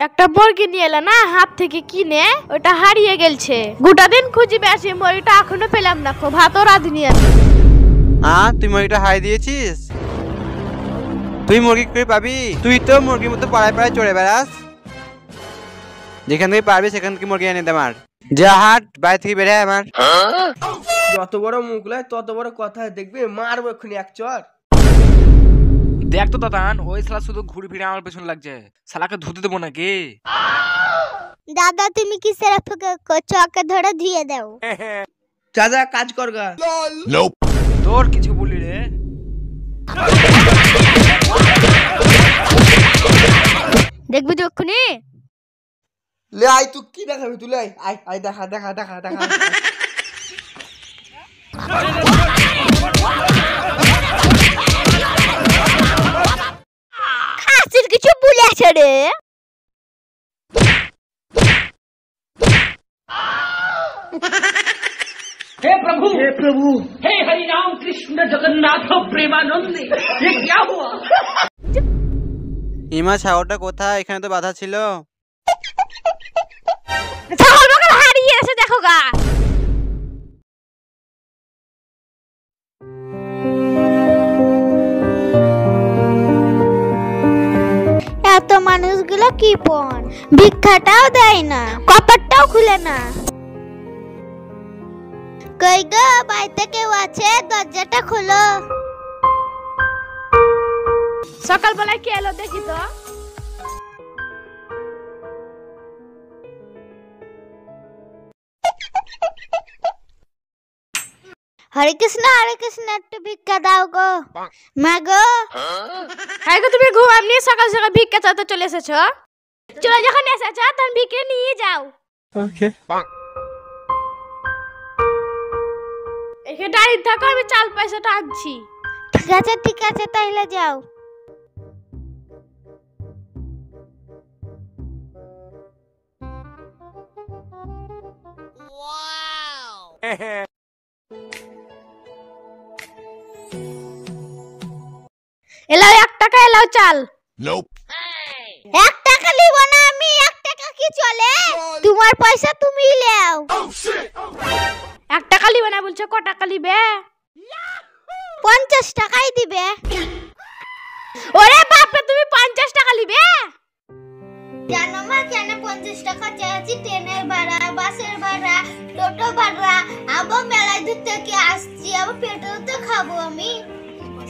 একটা মুরগি নিয়ে এলা না হাত থেকে কিনে, ওটা হারিয়ে গেলছে। গোটা দিন খুঁজি বেশি, মুরগিটা এখনো পেলাম না। ভাতও রাঁধিনি আমি। তুই মুরগিটা হারিয়ে দিয়েছিস? তুই মুরগি করে পাবি? তুই তো মুরগির মতো পাড়ায় পাড়ায় চড়ে বেড়াস। যেখান থেকে পারবি সেখান থেকে মুরগি এনে দে আমার। যা হাট বাইরে থেকে বেড়ে আমার। যত বড় মুখ লয় তত বড় কথা, দেখবি মারবো এক্ষুনি এক চর। দেখ তো দাদান, ওই শালা শুধু ঘুরে ফিরে আমার পেছনে লাগছে। শালাকে ধুতে দেবো নাকি? দাদা তুমি কি সেরফ করছো? ওকে ধরে ধুয়ে দাও। দাদা কাজ কর গা। তোর কিছু বলি রে? দেখবি তো এক্ষুনি। লে আয়, তুই কি দেখাবি? তুই আয় আয় আয়, দেখা দেখা দেখা দেখা। খাসির কিছু বলেছে রে। हे प्रभु हे हरि राम कृष्ण जगन्नाथ प्रेमानंद, ये क्या हुआ? ইমা ছাগলটা কোথায়? এখানে তো বাধা ছিল। ছাগল বাগল হারিয়ে এসে দেখো গা। এত মানুষগুলো কি পণ, ভিক্ষাটাও দেয় না, কপারটাও খুলে না। কই গো, বাড়িতে কেউ আছে? দরজাটা খোলো। সকালবেলায় কে এলো দেখি তো। হরে কৃষ্ণ একটু ভিক্ষা দাও গো। মা গো। হ্যাঁ গো, তুমি ঘুম নিয়ে সকাল সকাল ভিক্ষা চাইতে চলে এসেছো? চলে যখন এসেছো তখন ভিক্ষে নিয়ে যাও। ওকে। এখানে দাঁড়িয়ে থাকো, আমি চাল পয়সাটা আনছি। ঠিক আছে তাইলে যাও। এলাও 1 টাকা, এলাও চাল। 1 টাকা নিব না আমি। 1 টাকা কি চলে? তোমার পয়সা তুমি নাও। 1 টাকা লিবে না বলছো? ক টাকা লিবে? 50 টাকাই দিবে। ওরে বাপরে, তুমি 50 টাকা লিবে? জানো মা কেন 50 টাকা চাইছি? ট্রেনের ভাড়া, বাসের ভাড়া, টোটো ভাড়া, আবার মেলায় দূর থেকে আসছি, আবার পেট্রোল তো খাবো আমি।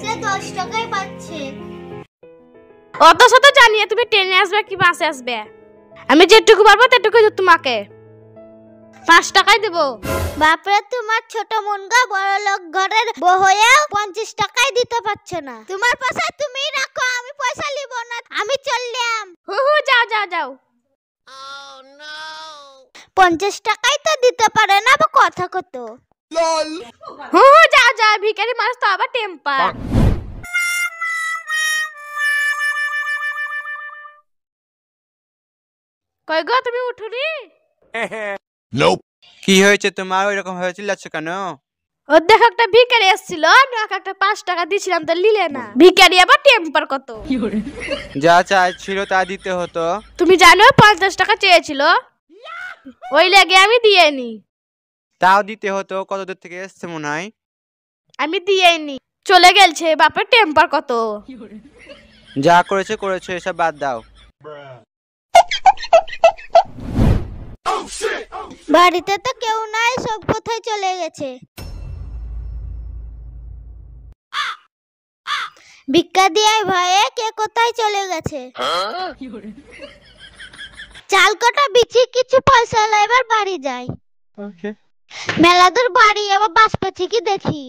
সে 10 টাকাই পাচ্ছে। অত শত জানিয়ে তুমি ট্রেনে আসবে কি বাসে আসবে? আমি যেটুকু পারবো তেটুকু তোমাকে 5 টাকাই দেবো। বাপরে, তোমার ছোট মন গো, বড় লোক ঘরের বউ হয়েও 50 টাকাই দিতে পারছো না। তোমার পয়সা তুমি রাখো, আমি পয়সা নিব না। আমি চললাম। যাও যাও যাও। 50 টাকাই তো দিতে পারে না, বা কথা কত। যাও যাও, ভিখারি মানুষ তো আবার টেম্পার। কই গো, তুমি উঠোনি? কি হয়েছে তোমার? ওইরকম ভাবে চিল্লাচ্ছ কেন? ও দেখো, একটা ভিখারি এসেছিল, একটা 5 টাকা দিয়েছিলাম তো নিলে না। ভিখারি আবার টেম্পার কত। যা চাইছিল তা দিতে হতো। তুমি জানো 50 টাকা চেয়েছিল, ওই লেগে আমি দিইনি। তাও দিতে হতো। কত দূর থেকে এসছে মনে হয়? আমি দিইনি, চলে গেলছে। বাপের টেম্পার কত। যা করেছে এসব বাদ দাও। বাড়িতে তো কেউ নাই, সব কোথায় চলে গেছে? ভিক্ষা দিয়ে ভয়ে কে কোথায় চলে গেছে? চাল কটা বিচি কিছু পয়সা হলো, এবার বাড়ি যাই। মেলা দূর বাড়ি, আবার বাস পাচ্ছি কি দেখি।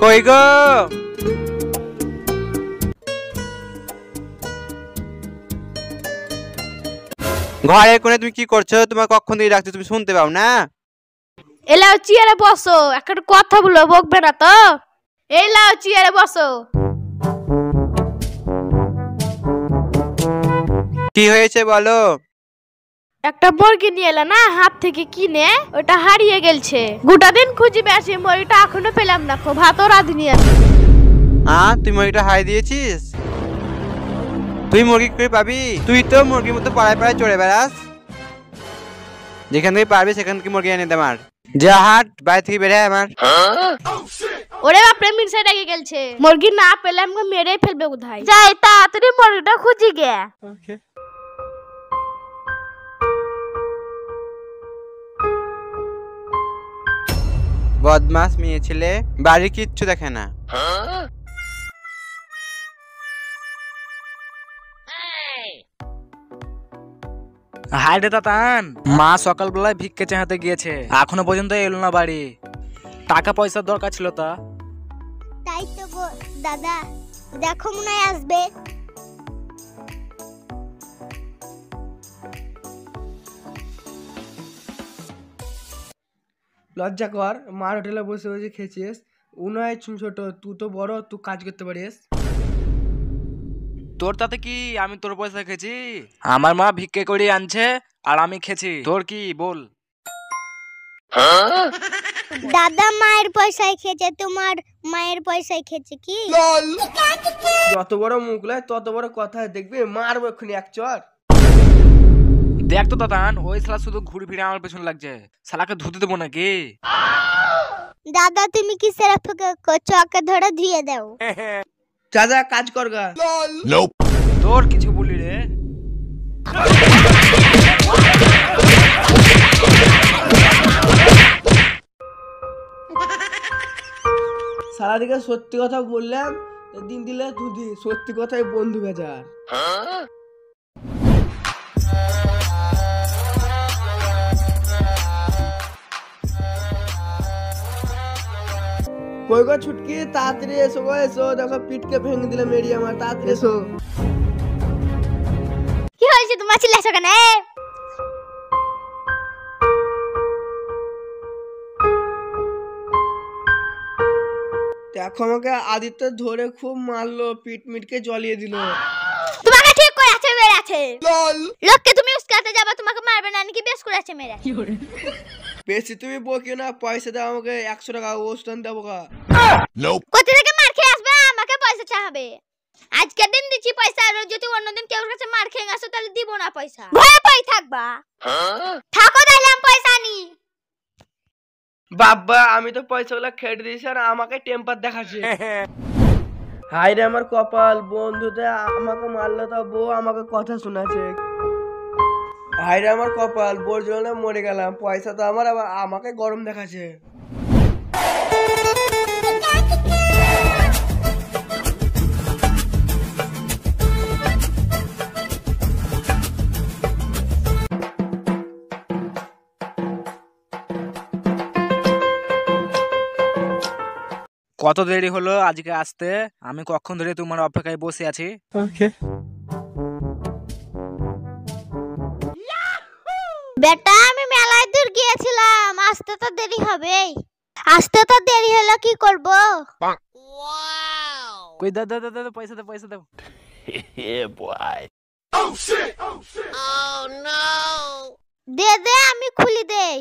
কই গো? ঘরে কোণে তুমি কি করছো? তোমার কখন দিয়ে ডাকছো তুমি শুনতে পাও না? এলাও চেয়ারে বসো, একটা কথা বলো, বকবে না তো। এলাও চেয়ারে বসো। কি হয়েছে বলো? একটা মুরগি নিয়ে এলা না হাত থেকে কিনে, ওটা হারিয়ে গেলছে। গোটা দিন খুঁজি বেশি, মুরগিটা এখনো পেলাম না, ভাতও রাঁধিনি আমি। তুই মুরগিটা হারিয়ে দিয়েছিস? তুই মুরগি করে পাবি? তুই তো মুরগির মতো পাড়ায় পাড়ায় চড়ে বেড়াস। যেখান থেকে পারবি সেখান থেকে মুরগি এনে দে আমার। যা হাট, বাইরে থেকে বেড়ে আমার। ওরে বাপরে, মিনসা ডেকে গেলছে। মুরগি না পেলে আমাকে মেরে ফেলবে কোথায়। যাই তাড়াতাড়ি মুরগিটা খুঁজি গে। বদমাস মেয়ে ছেলে, বাড়ি কিচ্ছু দেখে না। হাই রে তাতান, মা সকালবেলায় ভিক্ষে চাহাতে গিয়েছে, এখনো পর্যন্ত এলো না বাড়ি। টাকা পয়সার দরকার ছিল তা। তাই তো গো দাদা, দেখো মনে হয় আসবে। লজ্জা কর, মার হোটেলে বসে বসে খেয়েছিস। উনয় ছোট, তুই তো বড়, তুই কাজ করতে পারিস। তোর তাতে কি, আমি তোর পয়সা খেয়েছি? আমার মা ভিক্ষে করে আনছে আর আমি খেয়েছি, তোর কি বল? দাদা মায়ের পয়সায় খেয়েছে, তোমার মায়ের পয়সায় খেয়েছে কি? যত বড় মুখ লয় তত বড় কথা, দেখবি মারবো এক্ষুনি এক চর। দেখ তো তাতান, ওই শালা শুধু ঘুরে ফিরে আমার পেছন লাগছে, শালাকে ধুতে দেবো নাকি? দাদা তুমি কি সেরফ চকে ধরে ধুয়ে দাও। দাদা কাজ কর গা। তোর কিছু বলি রে? সারাদিকে সত্যি কথা বললাম, দিন দিলে তুই সত্যি কথাই বন্ধু বেজার। কই গো ছুটকি, তাড়াতাড়ি এসো গো, এসো, দেখো পিঠকে ভেঙে দিলে মেরি আমার, তাড়াতাড়ি এসো। কি হয়েছে তোমার চিল্লাছো কেন? দেখো আমাকে আদিত্য ধরে খুব মারলো, পিট মিটকে জ্বলিয়ে দিল। তোমাকে ঠিক করে আছে মেরে আছে। লোককে তুমি উস্কাতে যাবা, তোমাকে মারবে না নাকি? বেশ করে আছে মেরে। বেশি তুমি বকিও না, পয়সা দাও আমাকে, 100 টাকা ওষুধ দেবো গা। কোথা থেকে মার খেয়ে আসবে? আমাকে পয়সা চাহাবে। আজকের দিন দিচ্ছি পয়সা, আর যদি অন্যদিন কেউ কাছে মার খেয়ে আসো তাহলে দিব না পয়সা। ভয়ে পাই থাকবা। থাকো তাহলে আমি পয়সা আনি। বাবা আমি তো পয়সাগুলো খেটে দিয়েছি আর আমাকে টেম্পার দেখাচ্ছে। হাই রে আমার কপাল, বন্ধুতে আমাকে মারলো তো বউ আমাকে কথা শোনাচ্ছে। হাই রে আমার কপাল, বোর জন্য মরে গেলাম, পয়সা তো আমার, আবার আমাকে গরম দেখাচ্ছে। কত দেরি হলো আজকে আসতে? আমি কখন ধরে তোমার অপেক্ষায় বসে আছি। বেটা আমি মেলায় দূর গিয়েছিলাম, আসতে তো দেরি হবে। আসতে তো দেরি হলো, কি করব? কই দাও দাও দাও, পয়সা দাও, পয়সা দাও। দে দে, আমি খুলি দেই।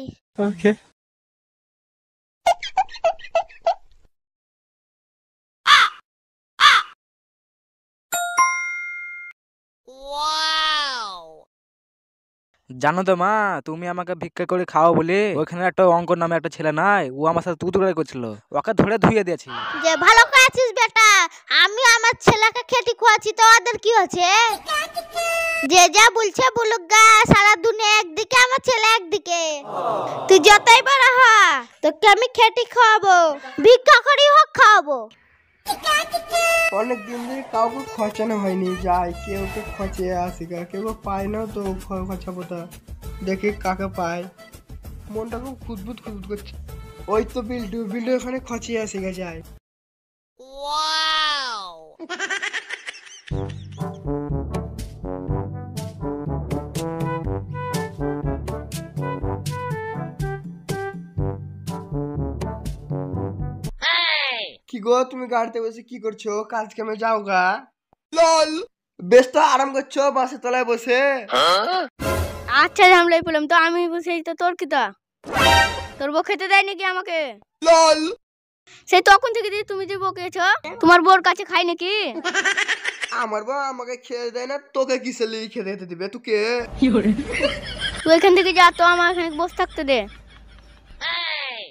জানো তো মা, তুমি আমাকে ভিক্ষা করে খাও বলে ওইখানে একটা অঙ্কর নামে একটা ছেলে নাই, ও আমার সাথে তুতুকারি করছিল, ওকে ধরে ধুয়ে দিয়েছি। যে ভালো করেছিস বেটা, আমি আমার ছেলেকে খেটি খোয়াছি তো ওদের কি হচ্ছে? যে যা বলছে বলুক গা, সারা দুনিয়া একদিকে, আমার ছেলে একদিকে। তুই যতই বড় হ, তোকে আমি খেটি খাওয়াবো, ভিক্ষা করি হোক খাওয়াবো। অনেক দিন ধরে কাউকে খরচানো হয়নি, যাই কেউ কে খরচে আসি গা, কেউ পায় না তো খরচাবোটা, দেখি কাকে পায়। মনটা খুব খুদবুদ খুদবুদ করছে। ওই তো বিল্ডু, বিল্ডু এখানে খরচিয়ে আসি গা, যাই। কি গো তুমি গাড়িতে বসে কি করছো? কাজ কামে যাও গা। লল বেশ তো আরাম করছো বাসের তলায় বসে। আচ্ছা ঝামলাই পেলাম তো আমি বসে তো তোর কি তা তোর বউ খেতে দেয় নাকি আমাকে? লল সেই তখন থেকে যে তুমি যে বকেছো তোমার বোর কাছে খাই নাকি? আমার বউ আমাকে খেতে দেয় না, তোকে কিসে লিয়ে খেতে খেতে দিবে? তুই কে? তুই এখান থেকে যা তো আমার এখানে বসে থাকতে দে।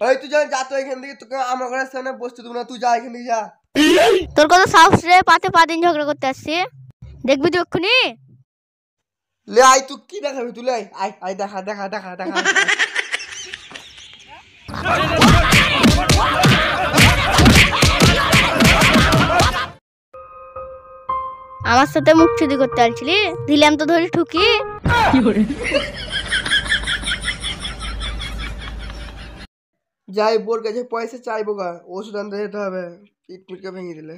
এই তুই যা তো এখান থেকে, তোকে আমার ঘরের সামনে বসতে দেবো না, তুই যা এখান থেকে যা। তোর কত সাহস রে পাতে পা দিন ঝগড়া করতে আসছি, দেখবি তুই এক্ষুনি। লে আয়, তুই কি দেখাবি? তুই আয় আয় আয়, দেখা দেখা দেখা দেখা। আমার সাথে মুখ চুদি করতে আসছিলি, দিলাম তো ধরে ঠুকি। যাই বোর কাছে পয়সা চাইবো গা, ওষুধ আনতে যেতে হবে, পিট পিটকে ভেঙে দিলে।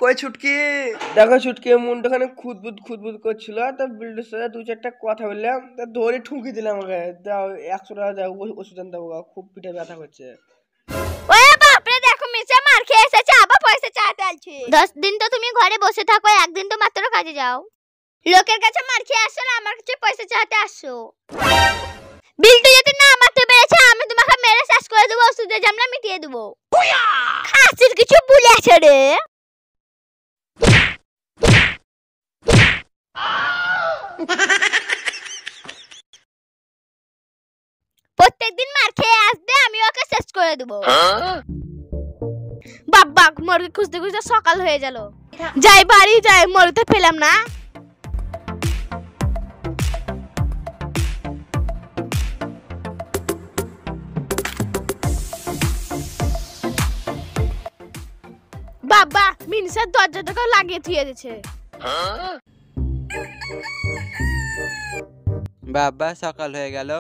কই ছুটকি? দেখো ছুটকি মুন্ডখানে খুদবুদ করছিল, তা বিল্ডের সাথে দু চারটা কথা বললাম, তা ধরে ঠুকি দিলাম আমাকে। দাও 100 টাকা দাও, ওষুধ আনতে হবে, খুব পিঠে ব্যথা করছে। ওরে বাপ রে, দেখো মেসে মার খেয়ে এসেছে, আবার পয়সা চাইতে আসছে। 10 দিন তো তুমি ঘরে বসে থাকো, একদিন তো মাত্র কাজে যাও। লোকের কাছে মার খেয়ে আসছো না আমার কাছে পয়সা চাইতে আসছো। বিলটা যদি না মারতে পেরেছে আমি তোমাকে মেরে শেষ করে দেবো, ওষুধের ঝামেলা মিটিয়ে দেবো। খাসির কিছু বলেছে রে। প্রত্যেকদিন মার খেয়ে আসবে, আমি ওকে শেষ করে দেবো। বাবা মুরগি খুঁজতে খুঁজতে সকাল হয়ে গেল, যাই বাড়ি যাই, মুরগি তো পেলাম না। বাবা মিনিসের দরজাটাকে লাগিয়ে থুয়ে দিয়েছে। বাবা সকাল হয়ে গেল,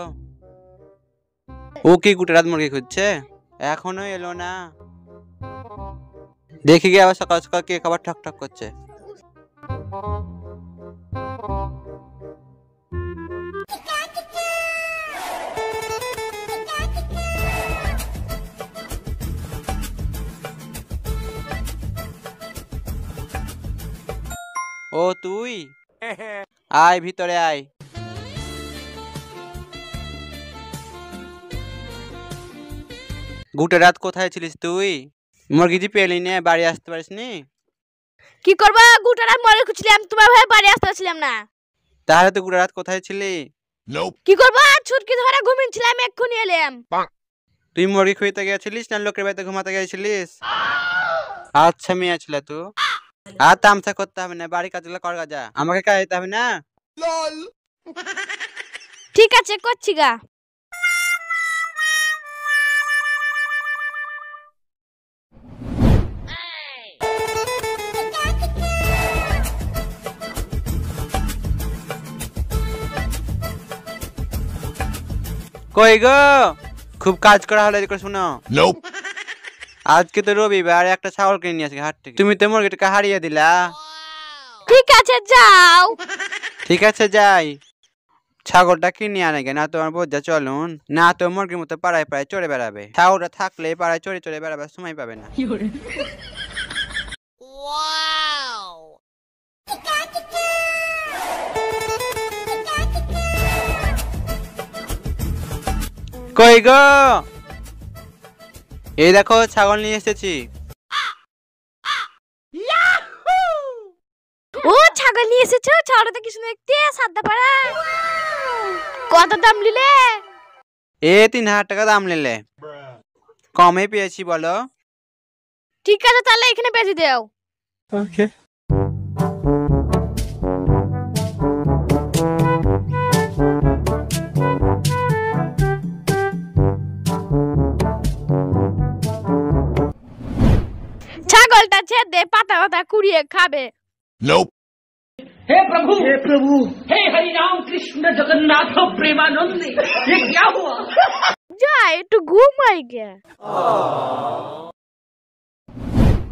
ও কি গুটেরাত মুরগি খুঁজছে, এখনো এলো না। দেখি গিয়ে আবার সকাল সকাল কে খাবার ঠক ঠক করছে। ও তুই আয়, ভিতরে আয়। গুটে রাত কোথায় ছিলিস তুই? মুরগি জি পেলি নে, বাড়ি আসতে পারিস নি? কি করবা, গুটারা মরে খুঁজছিলাম, তোমার ভাই বাড়ি আসতে পারছিলাম না। তাহলে তো গুটে রাত কোথায় ছিলি? কি করবা, ছুটকি ধরে ঘুমিয়েছিলাম, এক্ষুনি এলাম। তুই মুরগি খুঁজতে গেছিলিস না লোকের বাড়িতে ঘুমাতে গেছিলিস? আচ্ছা মেয়ে ছিল তুই, আর তামসা করতে হবে না, বাড়ি কাজগুলো কর যা, আমাকে কাজ দিতে হবে না। ঠিক আছে করছি গা। কই গো, খুব কাজ করা হলো, এদিকে শোনো। আজকে তো রবিবার, একটা ছাগল কিনে নিয়ে আসি হাট থেকে, তুমি তো মুরগিটাকে হারিয়ে দিলা। ঠিক আছে যাও। ঠিক আছে যাই, ছাগলটা কিনে আনে গে, না তোমার বোঝা চলুন, না তো মুরগির মতো পাড়ায় পাড়ায় চড়ে বেড়াবে। ছাগলটা থাকলে পাড়ায় চড়ে চড়ে বেড়াবে, সময় পাবে না। কই গো, এই দেখো ছাগল নিয়ে এসেছি। ও ছাগল নিয়ে এসেছো, ছাগলটা কি সুন্দর দেখতে, সাদা পাড়া। কত দাম নিলে? 3000 টাকা দাম নিলে, কমে পেয়েছি বলো। ঠিক আছে তাহলে এখানে বেঁচে দাও। ওকে। ছাগলটা ছেড়ে পাতা পাতা কুড়িয়ে খাবে। हे प्रभु हे हरि राम कृष्ण जगन्नाथ प्रेमानंद, ये क्या हुआ? যা একটু ঘুমাই গে।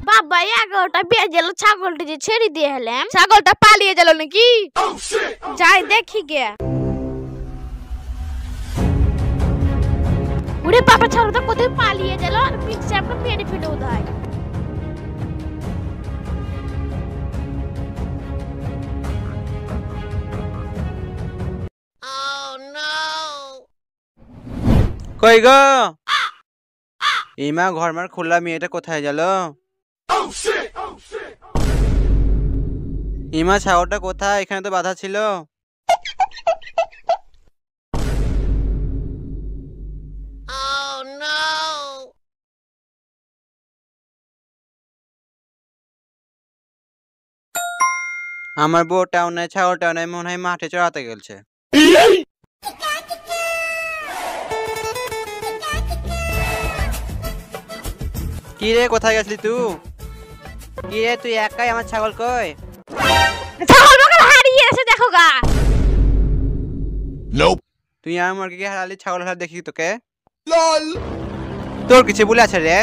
বাবা বাবা 11টা বেজে গেল, ছাগলটা যে ছেড়ে দিয়ে হলাম, ছাগলটা পালিয়ে গেল নাকি? যাই দেখি গে। ওরে বাবা, ছাগলটা কোথায় পালিয়ে গেল? আর পিছে আমরা মেরে ফেলে উদাই। কই গো? ইমা ঘরমার খোলা, মেয়েটা কোথায় গেল? ইমা ছাগলটা কোথায়? এখানে তো বাধা ছিল। আমার বউ টাউনে, ছাগল টাউনে, মনে হয় মাঠে চড়াতে গেছে। কি রে, কোথায় গেছিলি তুই? কি রে, তুই একাই? আমার ছাগল কই? ছাগল বাগল হারিয়ে গেছে, দেখো গা। তুই আমার মুরগিকে হারালি, ছাগল হারা দেখি তোকে। তোর কিছু বলে আছে রে?